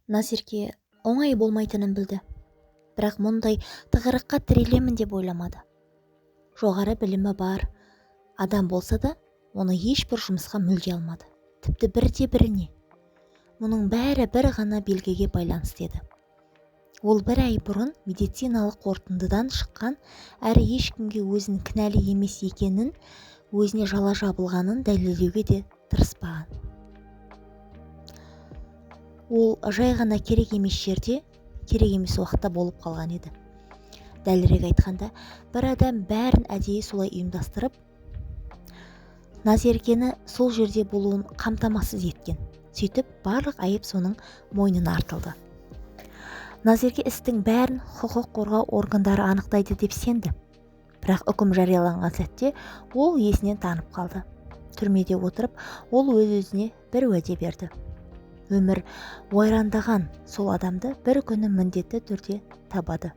Назерке оңай болмайтынын білді, бірақ мұндай тығырыққа тірелемін деп ойламады. Жоғары білімі бар адам болса да, оны ешбір жұмысқа мүлде алмады. Тіпті біріне. Мұның бәрі бір ғана белгіге байланысты еді. Ол бір ай бұрын медициналық қорытындыдан шыққан, әрі ешкімге өзін кінәлі емес екенін, өзіне жала жабылғанын дәлелдеуге де тырыспаған. Ол жай ғана керек емес жерде, керек емес уақытта болып қалған еді. Дәлірек айтқанда, бір адам бәрін әдейі солай ұйымдастырып, Назеркені сол жерде болуын қамтамасыз еткен. Сөйтіп, барлық айып соның мойнына артылды. Назерке істің бәрін құқық қорғау органдары анықтайды деп сенді. Бірақ үкім жарияланған сәтте ол есінен танып қалды. Түрмеде отырып, ол өз-өзіне бір уәде берді. Өмір ойрандаған сол адамды бір күні міндетті түрде табады.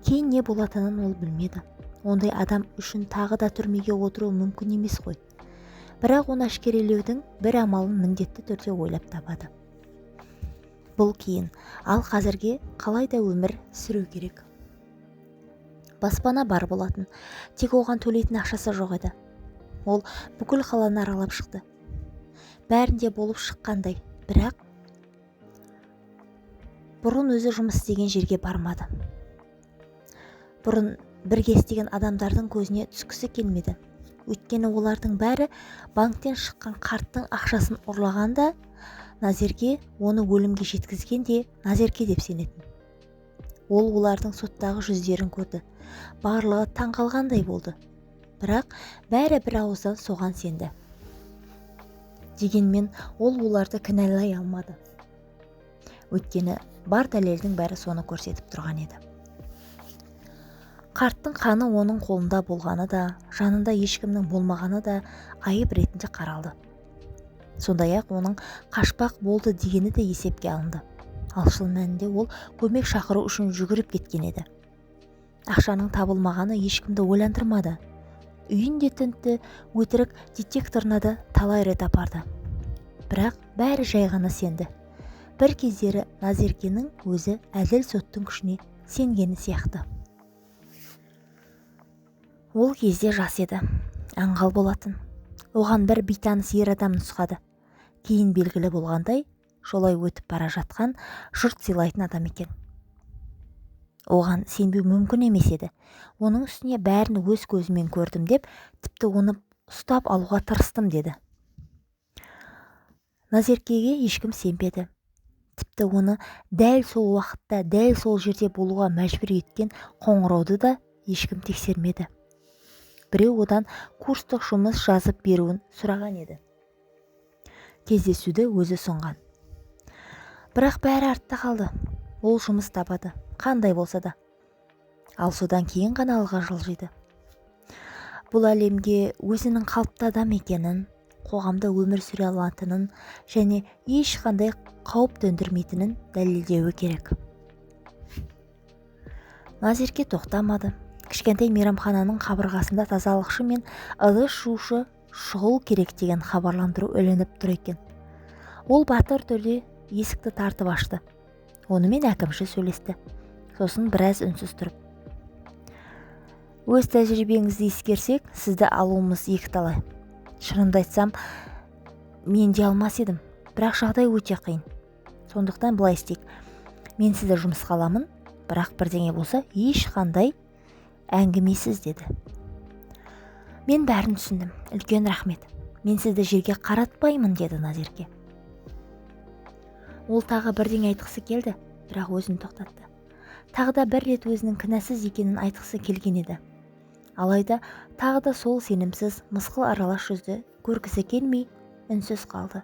Кейін не болатынын ол білмеді. Ондай адам үшін тағы да түрмеге отыру мүмкін емес қой. Бірақ оны әшкерелеудің бір амалын міндетті түрде ойлап табады. Бұл кейін, ал қазірге қалай да өмір сүру керек. Баспана бар болатын, тек оған төлейтін ақшасы жоқ еді. Ол бүкіл қаланы аралап шықты. Бәрінде болып шыққандай, бірақ бұрын өзі жұмыс істеген жерге бармады. Бұрын бірге істеген адамдардың көзіне түскісі келмеді. Өйткені олардың бәрі банктен шыққан қарттың ақшасын ұрлағанда, Назерке оны өлімге жеткізген де Назерке деп сенетін. Ол олардың соттағы жүздерін көрді. Барлығы таңқалғандай болды. Бірақ бәрі бір ауыздан соған сенді. Дегенмен ол оларды кінәлай алмады. Өйткені бар дәлелдің бәрі соны көрсетіп тұрған еді. Қарттың қаны оның қолында болғаны да, жанында ешкімнің болмағаны да айып ретінде қаралды. Сондай-ақ оның қашпақ болды дегені де есепке алынды. Ал шын мәнінде ол көмек шақыру үшін жүгіріп кеткен еді. Ақшаның табылмағаны ешкімді ойландырмады. Үйінде тінтті, өтірік детекторына да талай рет апарды. Бірақ бәрі жай ғана сенді. Бір кездері Назеркенің өзі әділ соттың күшіне сенгені сияқты. Ол кезде жас еді, аңғал болатын. Оған бір бейтаныс ер адам нұсқады. Кейін белгілі болғандай, жолай өтіп бара жатқан жұрт сыйлайтын адам екен. Оған сенбеу мүмкін емес еді. Оның үстіне бәрін өз көзімен көрдім деп, тіпті оны ұстап алуға тырыстым деді. Назеркеге ешкім сенбеді. Тіпті оны дәл сол уақытта, дәл сол жерде болуға мәжбүр еткен қоңырауды да ешкім тексермеді. Біреу одан курстық жұмыс жазып беруін сұраған еді. Кездесуді өзі ұсынған. Бірақ бәрі артта қалды. Ол жұмыс табады, қандай болса да. Ал содан кейін ғана алға жылжиды. Бұл әлемге өзінің қалыпты адам екенін, қоғамда өмір сүре алатынын және ешқандай қауіп төндірмейтінін дәлелдеуі керек. Назерке тоқтамады. Кішкентай мейрамхананың қабырғасында тазалықшы мен ыдыс жуушы шұғыл керек деген хабарландыру ілініп тұр екен. Ол батыр түрде есікті тартып ашты. Онымен әкімші сөйлесті. Сосын біраз үнсіз тұрып: өз тәжірибеңізді ескерсек, сізді алуымыз екіталай. Шынымды айтсам, мен де алмас едім, бірақ жағдай өте қиын. Сондықтан былай істейік. Мен сізді жұмысқа аламын, бірақ бірдеңе болса ешқандай әңгімесіз деді. Мен бәрін түсіндім. Үлкен рахмет. Мен сізді жерге қаратпаймын деді Назерке. Ол тағы бірдеңе айтқысы келді, бірақ өзін тоқтатты. Тағы да бір рет өзінің кінәсіз екенін айтқысы келген еді. Алайда тағы да сол сенімсіз, мысқыл аралас жүзді көргісі келмей үнсіз қалды.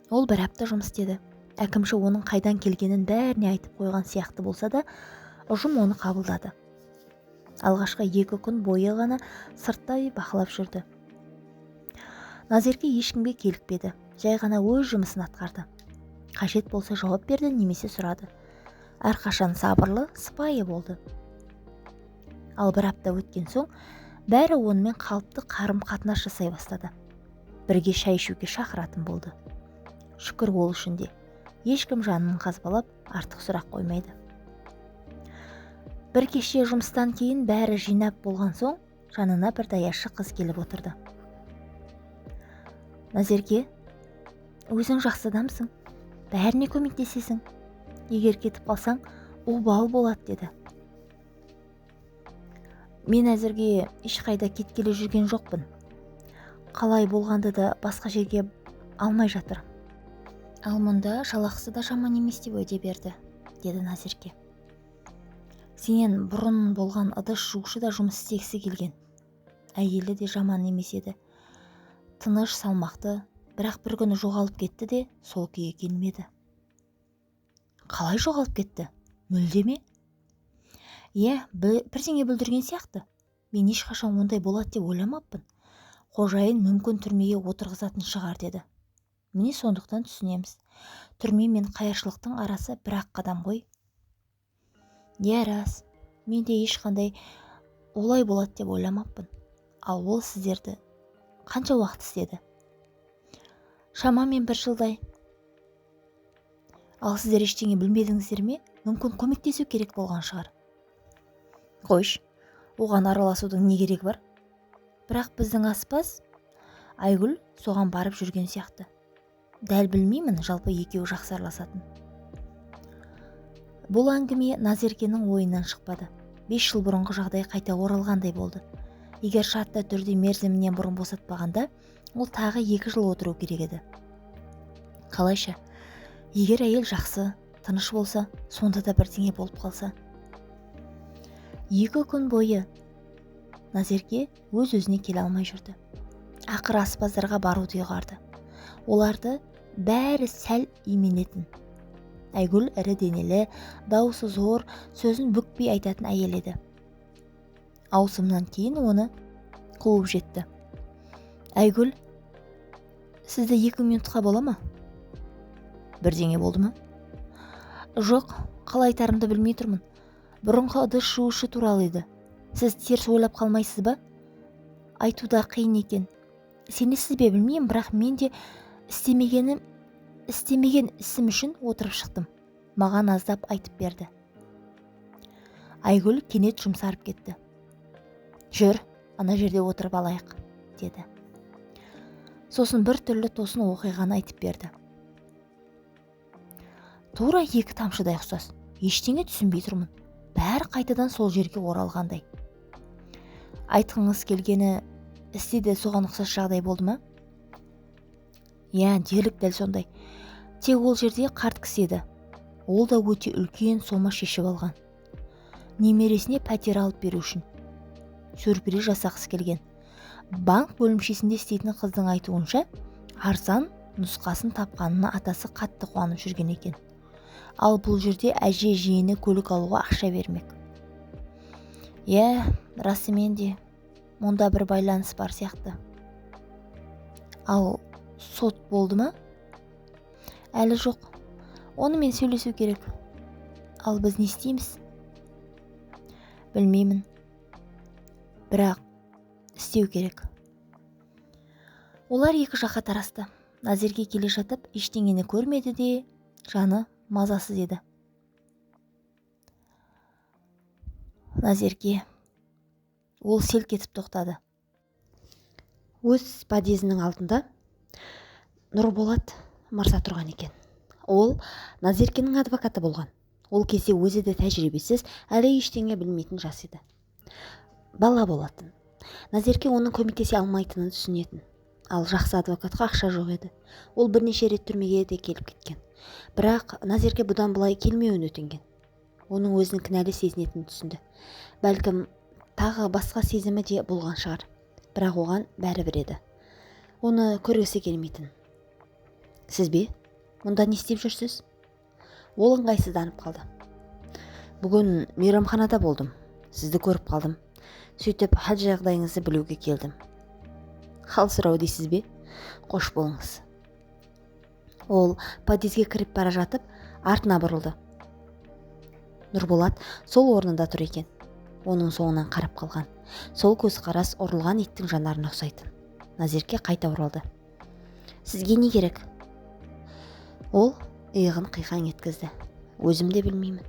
Ол бір апта жұмыс істеді. Әкімші оның қайдан келгенін бәріне айтып қойған сияқты болса да, ұжым оны қабылдады. Алғашқы 2 күн бойы ғана сырттай бақылап жүрді. Назерке ешкімге келікпеді, жай ғана өз жұмысын атқарды. Қажет болса жауап берді, немесе сұрады. Әрқашан сабырлы, сыпайы болды. Ал бір апта өткен соң, бәрі онымен қалыпты қарым-қатынас жасай бастады. бірге шай ішуге шақыратын болды. Шүкір ол үшін де ешкім жанын қазбалап артық сұрақ қоймайды. Бір кеше жұмыстан кейін бәрі жинап болған соң жанына бір даяшы қыз келіп отырды. Назерке, өзің жақсы адамсың, бәріне көмектесесің. Егер кетіп қалсаң, обал болады деді. Мен әзірге ешқайда кеткелі жүрген жоқпын. Қалай болғанды да басқа жерге алмай жатыр. Ал мұнда жалақысы да жаман емес деп уәде берді, деді Назерке. Сенен бұрын болған ыдыс жуушы да жұмыс істегісі келген. Әйелі де жаман емес еді. Тыныш, салмақты, бірақ бір күні жоғалып кетті де сол күйге келмеді. Қалай жоғалып кетті? Мүлде ме? Иә, бірдеңе бүлдірген сияқты. Мен ешқашан ондай болады деп ойламаппын. Қожайын мүмкін түрмеге отырғызатын шығар деді. Міне сондықтан түсінеміз. Түрме мен қайыршылықтың арасы бір-ақ қадам ғой. Иә, рас. Мен де ешқандай олай болады деп ойламаппын. Ал ол сіздерді қанша уақыт істеді? Шамамен 1 жылдай. Ал сіздер ештеңе білмедіңіздер ме? Мүмкін көмектесу керек болған шығар. Қойш, оған араласудың не керегі бар? Бірақ біздің аспаз Айгүл соған барып жүрген сияқты. Дәл білмеймін, жалпы екеуі жақсы араласатын. Бұл әңгіме Назеркенің ойынан шықпады. 5 жыл бұрынғы жағдай қайта оралғандай болды. Егер шартты түрде мерзімінен бұрын босатпағанда, ол тағы 2 жыл отыру керек еді. Қалайша, егер әйел жақсы, тыныш болса, сонда да бірдеңе болып қалса. 2 күн бойы Назерке өз-өзіне келе алмай жүрді. Ақыры аспаздарға баруды ұйғарды. Оларды бәрі сәл именетін. Айгүл ірі денелі, дауысы зор, сөзін бүкпей айтатын әйел еді. Ауысымнан кейін оны қуып жетті. Айгүл, сізді 2 минутқа бола ма? Бірдеңе болды ма? Жоқ, қалай айтарымды білмей тұрмын. Бұрынғы ыдыс жуушы туралы еді. Сіз теріс ойлап қалмайсыз ба? Айтуда қиын екен. Сенесіз бе білмеймін, бірақ мен де істемеген ісім үшін отырып шықтым. Маған аздап айтып берді. Айгүл кенет жұмсарып кетті. Жүр, ана жерде отырып алайық, деді. Сосын бір түрлі тосын оқиғаны айтып берді. Тура 2 тамшыдай ұқсас. Ештеңе түсінбей тұрмын. Бәрі қайтадан сол жерге оралғандай. Айтқыңыз келгені істе де соған ұқсас жағдай болды ма? Иә, дерлік дәл сондай. Тек ол жерде қарт кісі еді. Ол да өте үлкен сома шешіп алған. Немересіне пәтер алып беру үшін. Сюрприз жасағысы келген. Банк бөлімшесінде істейтін қыздың айтуынша, арзан нұсқасын тапқанына атасы қатты қуанып жүрген екен. Ал бұл жерде әже жиені көлік алуға ақша бермек. Иә, расымен де мұнда бір байланыс бар сияқты. Ал сот болды ма? Әлі жоқ. Онымен сөйлесу керек. Ал біз не істейміз? Білмеймін. Бірақ істеу керек. Олар 2 жаққа тарасты. Назерке келе жатып ештеңені көрмеді де, жаны мазасыз еді. Назерке, ол селк етіп тоқтады. Өз подъезінің алдында Нұрболат мырза тұрған екен. Ол Назеркенің адвокаты болған. Ол кезде өзі де тәжірибесіз, әлі ештеңе білмейтін жас еді. Бала болатын. Назерке оның көмектесе алмайтынын түсінетін. Ал жақсы адвокатқа ақша жоқ еді. Ол бірнеше рет түрмеге де келіп кеткен. Бірақ Назерке бұдан былай келмеуін өтінген. Оның өзінің кінәлі сезінетінін түсінді. Бәлкім тағы басқа сезімі де болған шығар. Бірақ оған бәрібір еді. Оны көргісі келмейтін. Сіз бе? Мұнда не істеп жүрсіз? Ол ыңғайсызданып қалды. Бүгін мейрамханада болдым. Сізді көріп қалдым. Сөйтіп хал жағдайыңызды білуге келдім. Хал сұрау дейсіз бе? Қош болыңыз. Ол подъезге кіріп бара жатып, артына бұрылды. Нұрболат сол орнында тұр екен. Оның соңынан қарап қалған. Сол көзқарас ұрылған иттің жанарына ұқсайтын. Назерке қайта оралды. Сізге не керек? Ол иығын қиқаң еткізді. Өзім де білмеймін.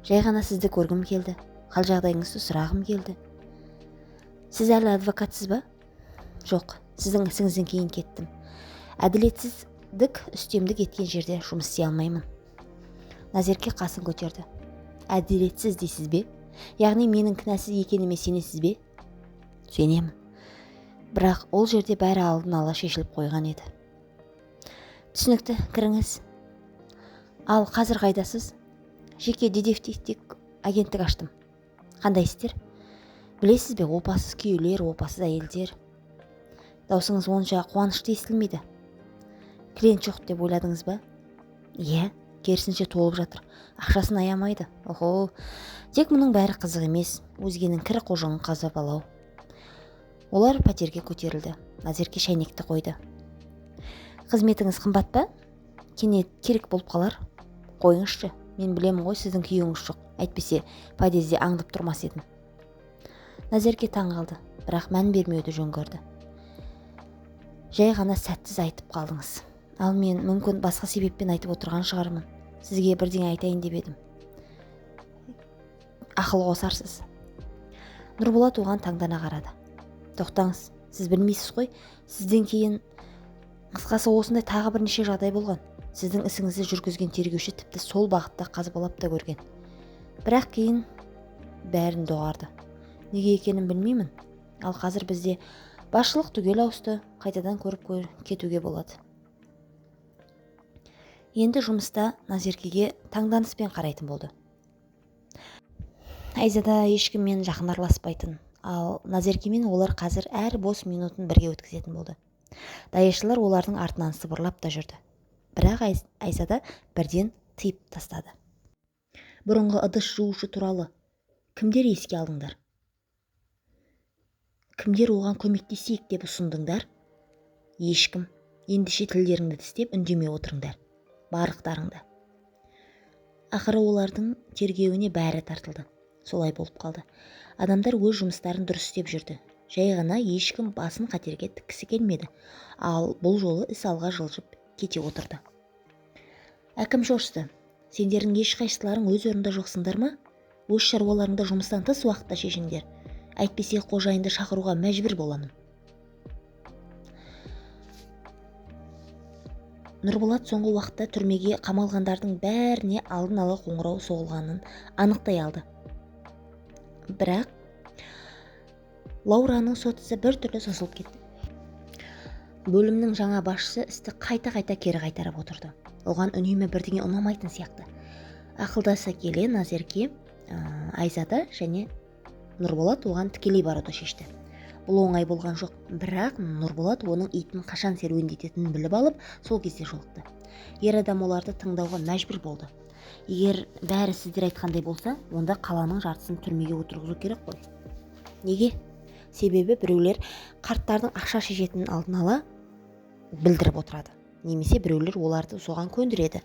Жай ғана сізді көргім келді. Қал жағдайыңызды сұрағым келді. Сіз әлі адвокатсыз ба? Жоқ, сіздің ісіңізден кейін кеттім. Әділетсіздік үстемдік еткен жерде жұмыс істей алмаймын. Назерке қасын көтерді. Әділетсіз дейсіз бе? Яғни менің кінәсіз екеніме сенесіз бе? Сенемін. Бірақ ол жерде бәрі алдын ала шешіліп қойған еді. Түсінікті, кіріңіз. Ал қазір қайдасыз? Жеке детективтік агенттік аштым. Қандай істер? Білесіз бе, опасыз күйеулер, опасыз әйелдер. Даусыңыз онша қуанышты естілмейді. Клиент жоқ деп ойладыңыз ба? Иә, керісінше толып жатыр. Ақшасын аямайды. Охо, тек мұның бәрі қызық емес, өзгенің кір қожығын қазып алау. Олар пәтерге көтерілді. Назерке шәйнекті қойды. Қызметіңіз қымбат па? Кенет керек болып қалар. Қойыңызшы, мен білемін ғой сіздің күйеуіңіз жоқ. Әйтпесе подъезде аңдып тұрмас едім. Назерке таң қалды, бірақ мән бермеуді жөн көрді. Жай ғана сәтсіз айтып қалдыңыз. Ал мен мүмкін басқа себеппен айтып отырған шығармын. Сізге бірдеңе айтайын деп едім. Ақыл қосарсыз. Нұрболат оған таңдана қарады. Тоқтаңыз, сіз білмейсіз ғой, сізден кейін қысқасы осындай тағы бірнеше жағдай болған. Сіздің ісіңізді жүргізген тергеуші тіпті сол бағытта қазбалап та көрген. Бірақ кейін бәрін доғарды. Неге екенін білмеймін. Ал қазір бізде басшылық түгел ауысты, қайтадан көріп кетуге болады. Енді жұмыста Назеркеге таңданыспен қарайтын болды. Айзада ешкіммен жақын араласпайтын, ал Назеркемен олар қазір әр бос минутын бірге өткізетін болды. Даяшылар олардың артынан сыбырлап та жүрді. Бірақ Айзада бірден тыйып тастады. Бұрынғы ыдыс жуушы туралы кімдер еске алдыңдар? Кімдер оған көмектесейік деп ұсындыңдар? Ешкім. Ендеше тілдеріңді тістеп үндемей отырыңдар. Барлықтарыңда. Ақыры олардың тергеуіне бәрі тартылды. Солай болып қалды. Адамдар өз жұмыстарын дұрыс істеп жүрді. Жай ғана ешкім басын қатерге тіккісі келмеді. Ал бұл жолы іс алға жылжып кете отырды. Әкім шошты. Сендердің ешқайсыларың өз орнында жоқсыңдар ма? Өз шаруаларыңды жұмыстан тыс уақытта шешіңдер. Әйтпесе қожайынды шақыруға мәжбүр боламын. Нұрболат соңғы уақытта түрмеге қамалғандардың бәріне алдын ала қоңырау соғылғанын анықтай алды. Бірақ Лаураның сот ісі бір түрлі созылып кетті. Бөлімнің жаңа басшысы істі қайта-қайта кері қайтарып отырды. Оған үнемі бірдеңе ұнамайтын сияқты. Ақылдаса келе Назерке, Айзада және Нұрболат оған тікелей баруды шешті. Бұл оңай болған жоқ, бірақ Нұрболат оның итін қашан серуендететінін біліп алып, сол кезде жолықты. Ер адам оларды тыңдауға мәжбүр болды. Егер бәрі сіздер айтқандай болса, онда қаланың жартысын түрмеге отырғызу керек қой. Неге? Себебі біреулер қарттардың ақша шешетінін алдын ала білдіріп отырады. Немесе біреулер оларды соған көндіреді.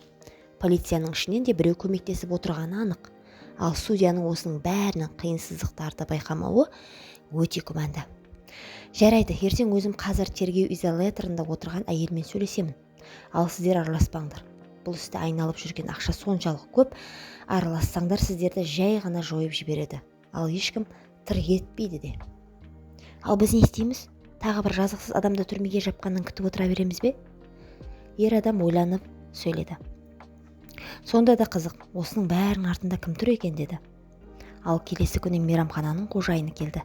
Полицияның ішінен де біреу көмектесіп отырғаны анық. Ал судьяның осының бәрінің қиынсыздықтарды байқамауы өте күмәнді. Жарайды, ертең өзім қазір тергеу изоляторында отырған әйелмен сөйлесемін. Ал сіздер араласпаңдар. Бұл істі айналып жүрген ақша соншалық көп, аралассаңдар сіздерді жай ғана жойып жібереді. Ал ешкім тыр етпейді де. Ал біз не істейміз? Тағы бір жазықсыз адамды түрмеге жапқанын күтіп отыра береміз бе? Ер адам ойланып сөйледі. Сонда да қызық, осының бәрінің артында кім тұр екен деді. Ал келесі күні мейрамхананың қожайыны келді.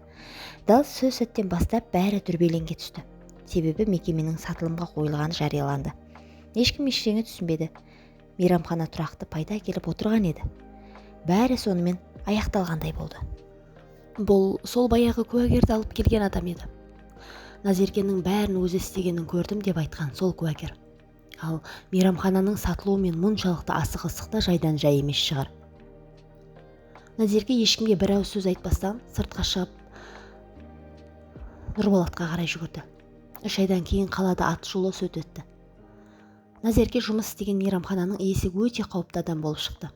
Дәл сол сәттен бастап бәрі дүрбелеңге түсті. Себебі мекеменің сатылымға қойылғаны жарияланды. Ешкім ештеңе түсінбеді. Мейрамхана тұрақты пайда келіп отырған еді. Бәрі сонымен аяқталғандай болды. Бұл сол баяғы куәгерді алып келген адам еді. Назеркенің бәрін өзі істегенін көрдім деп айтқан сол куәгер. Ал мейрамхананың сатылуымен мұншалықты асығыстықта жайдан жай емес шығар. Назерке ешкімге бір ауыз сөз айтпастан сыртқа шығып Нұрболатқа қарай жүгірді. 3 айдан кейін қалада ат шулы сөт өтті. Назерке жұмыс істеген мейрамхананың иесі өте қауіпті адам болып шықты.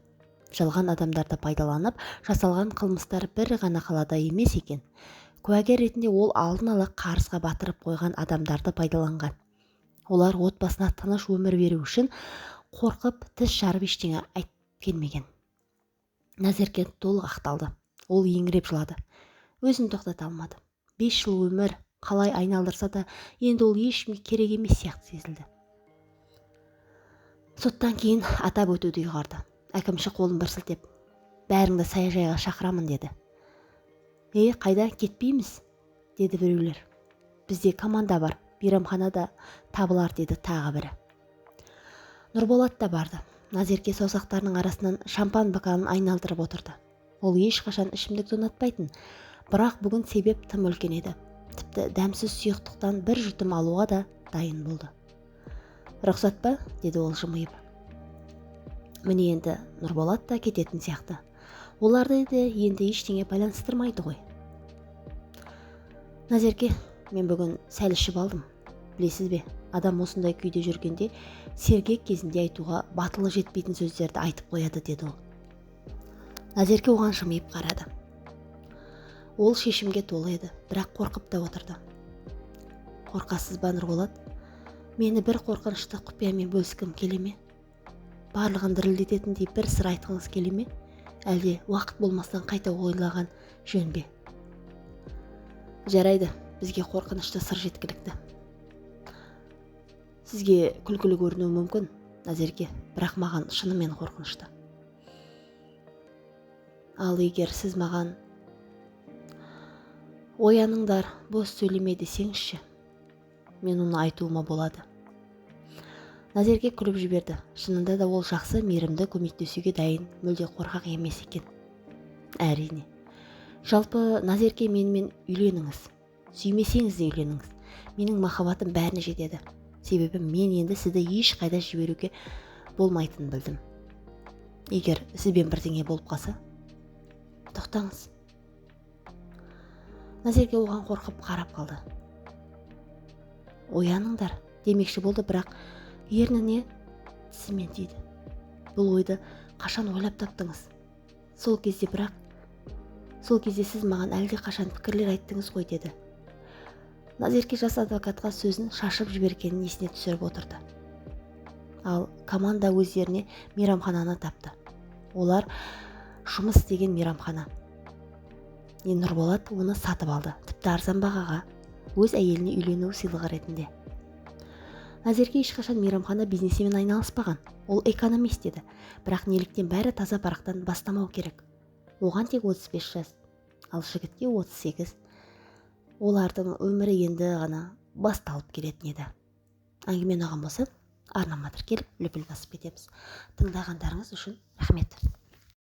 Жалған адамдарды пайдаланып, жасалған қылмыстар бір ғана қалада емес екен. Куәгер ретінде ол алдын ала қарызға батырып қойған адамдарды пайдаланған. Олар отбасына тыныш өмір беру үшін қорқып тіс жарып ештеңе айтып келмеген. Назерке толық ақталды. Ол еңіреп жылады. Өзін тоқтата алмады. 5 жыл өмір қалай айналдырса да, енді ол ешкімге керек емес сияқты сезілді. Соттан кейін атап өтуді ұйғарды. Әкімші қолын бір сілтеп, бәріңді саяжайға шақырамын деді. Қайда, кетпейміз? Деді біреулер. Бізде команда бар, мейрамханада табылар, деді тағы бірі. Нұрболат та барды. Назерке саусақтарының арасынан шампан бокалын айналдырып отырды. Ол ешқашан ішімдікті ұнатпайтын, бірақ бүгін себеп тым үлкен еді. Тіпті дәмсіз сұйықтықтан бір жұтым алуға да дайын болды. Рұқсат па? Деді ол жымиып. Міне енді Нұрболат та кететін сияқты. Оларды енді ештеңе байланыстырмайды ғой. Назерке, мен бүгін сәл ішіп алдым. Білесіз бе, адам осындай күйде жүргенде сергек кезінде айтуға батылы жетпейтін сөздерді айтып қояды, деді ол. Назерке оған жымиып қарады. Ол шешімге толы еді, бірақ қорқып та отырды. Қорқасыз ба, Нұрболат? Мені бір қорқынышты құпиямен бөліскім келе ме? Барлығын дірілдететіндей бір сыр айтқыңыз келе ме? Әлде уақыт болмастан қайта ойлаған жөн бе? Жарайды, бізге қорқынышты сыр жеткілікті. Сізге күлкілі көрінуі мүмкін, Назерке, бірақ маған шынымен қорқынышты. Ал егер сіз маған ояныңдар, бос сөйлеме десеңізші, мен оны айтуыма болады. Назерке күліп жіберді. Шынында да ол жақсы, мейірімді, көмектесуге дайын, мүлде қорқақ емес екен. Әрине. Жалпы, Назерке, менімен үйленіңіз. Сүймесеңіз де үйленіңіз. Менің махаббатым бәріне жетеді. Себебі мен енді сізді ешқайда жіберуге болмайтынын білдім. Егер сізбен бірдеңе болып қалса, тоқтаңыз. Назерке оған қорқып қарап қалды. Ояныңдар демекші болды, бірақ ерніне тісімен тиді. Бұл ойды қашан ойлап таптыңыз? Сол кезде сіз маған әлде қашан пікірлер айттыңыз ғой, деді. Назерке жас адвокатқа сөзін шашып жібергенін есіне түсіріп отырды. Ал команда өздеріне мейрамхананы тапты. Олар жұмыс деген мейрамхана. Нұрболат оны сатып алды, тіпті арзан бағаға, өз әйеліне үйлену сыйлығы ретінде. Назерке ешқашан мейрамхана бизнесімен айналыспаған. Ол экономист еді, бірақ неліктен бәрі таза парақтан бастамау керек. Оған тек 35 жас, ал жігітке 38. Олардың өмірі енді ғана басталып келетін еді. Әңгіме ұнаған болса, арнама тіркеліп, лүпіл басып кетеміз. Тыңдағандарыңыз үшін рахмет.